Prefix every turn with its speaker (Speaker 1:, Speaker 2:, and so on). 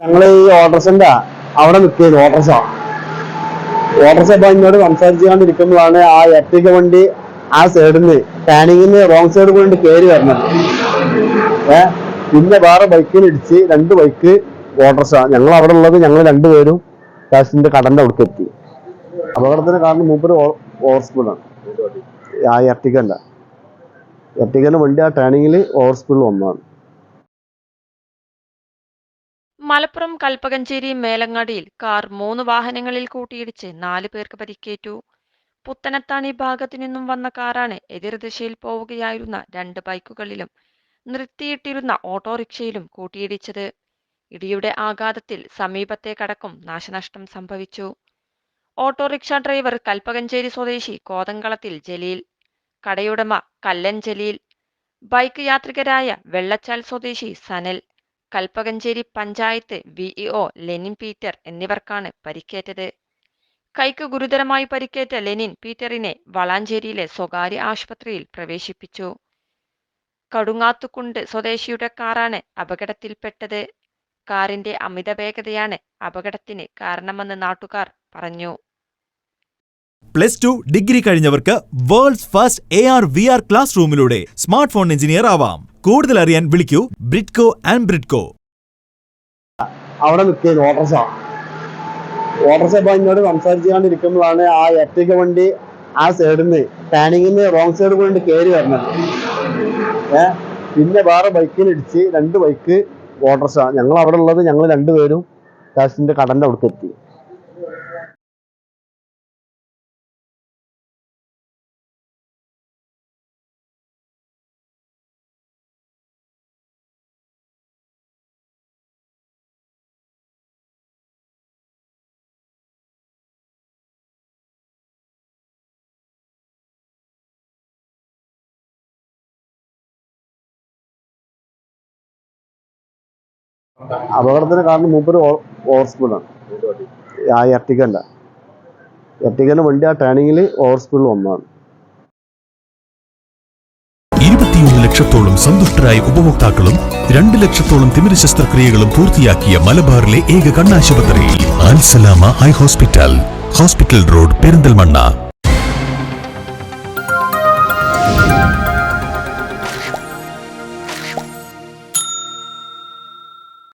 Speaker 1: ഞങ്ങൾ ഈ ഓട്ടോറിക്ഷന്റെ അവിടെ നിൽക്കുന്നത് ഓട്ടോറിക്ഷ അപ്പൊ എന്നോട് സംസാരിച്ചുകൊണ്ടിരിക്കുമ്പോഴാണ് ആ എർട്ടിഗ വണ്ടി ആ സൈഡിൽ നിന്ന് ടേണിങ്ങിന് റോങ് സൈഡ് കൊണ്ട് കയറി വരണത്. പിന്നെ വേറെ ബൈക്കിന് ഇടിച്ച് 2 ബൈക്ക് ഓട്ടോറിക്ഷ. ഞങ്ങൾ അവിടെ ഉള്ളത് ഞങ്ങൾ 2 പേരും കാശിന്റെ കടന്റെ അവിടേക്ക് എത്തി. അപകടത്തിന് കാരണം മൂപ്പര് ഓവർ സ്പീഡാണ്. ആ എർട്ടിഗന്റെ വണ്ടി ആ ടേണിങ്ങിൽ ഓവർ സ്പീഡിൽ വന്നതാണ്.
Speaker 2: മലപ്പുറം കൽപ്പകഞ്ചേരി മേലങ്ങാടിയിൽ കാർ 3 വാഹനങ്ങളിൽ കൂട്ടിയിടിച്ച് 4 പേർക്ക് പരിക്കേറ്റു. പുത്തനത്താണി ഭാഗത്തു നിന്നും വന്ന കാറാണ് എതിർദിശയിൽ പോവുകയായിരുന്ന 2 ബൈക്കുകളിലും നിർത്തിയിട്ടിരുന്ന ഓട്ടോറിക്ഷയിലും കൂട്ടിയിടിച്ചത്. ഇടിയുടെ ആഘാതത്തിൽ സമീപത്തേക്കടക്കം നാശനഷ്ടം സംഭവിച്ചു. ഓട്ടോറിക്ഷ ഡ്രൈവർ കൽപ്പകഞ്ചേരി സ്വദേശി കോതങ്കളത്തിൽ ജലീൽ, കടയുടമ കല്ലൻ ജലീൽ, ബൈക്ക് യാത്രികരായ വെള്ളച്ചാൽ സ്വദേശി Sanal, Kalpakanchery panchayat VEO Lenin Peter എന്നിവർക്കാണ് പരിക്കേറ്റത്. കൈക്ക് ഗുരുതരമായി പരിക്കേറ്റ ലെനിൻ പീറ്ററിനെ വളാഞ്ചേരിയിലെ സ്വകാര്യ ആശുപത്രിയിൽ പ്രവേശിപ്പിച്ചു. കടുങ്ങാത്തുകുണ്ട് സ്വദേശിയുടെ കാറാണ് അപകടത്തിൽപ്പെട്ടത്. കാറിന്റെ അമിത വേഗതയാണ് അപകടത്തിന് കാരണമെന്ന് നാട്ടുകാർ പറഞ്ഞു.
Speaker 3: +2 ഡിഗ്രി കഴിഞ്ഞവർക്ക് വേൾഡ്സ് ഫസ്റ്റ് AR/VR ക്ലാസ് റൂമിലൂടെ സ്മാർട്ട് ഫോൺ എഞ്ചിനീയർ ആവാം. കൂടുതൽ അറിയാൻ വിളിക്കൂ ബ്രിഡ്കോ ആൻഡ് ബ്രിഡ്കോ.
Speaker 1: അവിടെ നിൽക്കുന്നത് ഓട്ടോറിക്ഷ അപ്പൊ എന്നോട് സംസാരിച്ചുകൊണ്ടിരിക്കുമ്പോഴാണ് ആ എർട്ടിഗ വണ്ടി ആ സൈഡിൽ നിന്ന് ടേണിങ്ങിന് റോങ് സൈഡ് കൊണ്ട് കയറി വരണത്. പിന്നെ വേറെ ബൈക്കിന് ഇടിച്ച് 2 ബൈക്ക് ഓട്ടോറിക്ഷ. ഞങ്ങൾ അവിടെ ഉള്ളത് ഞങ്ങൾ 2 പേരും കാശിന്റെ കടന്റെ അവിടേക്ക് എത്തി. അപകടത്തിന് കാരണം മൂപ്പര് ഓവർ സ്പീഡാണ്. ആ എർട്ടിഗന്റെ വണ്ടി ആ ടേണിങ്ങിൽ ഓവർ സ്പീഡിൽ വന്നതാണ്.
Speaker 4: 21 ലക്ഷത്തോളം സന്തുഷ്ടരായ ഉപഭോക്താക്കളും 2 ലക്ഷത്തോളം തിമിര ശസ്ത്രക്രിയകളും പൂർത്തിയാക്കിയ മലബാറിലെ ഏക കണ്ണാശുപത്രി അൽ സലാമ ഹൈ ഹോസ്പിറ്റൽ റോഡ് പെരിന്തൽമണ്ണ.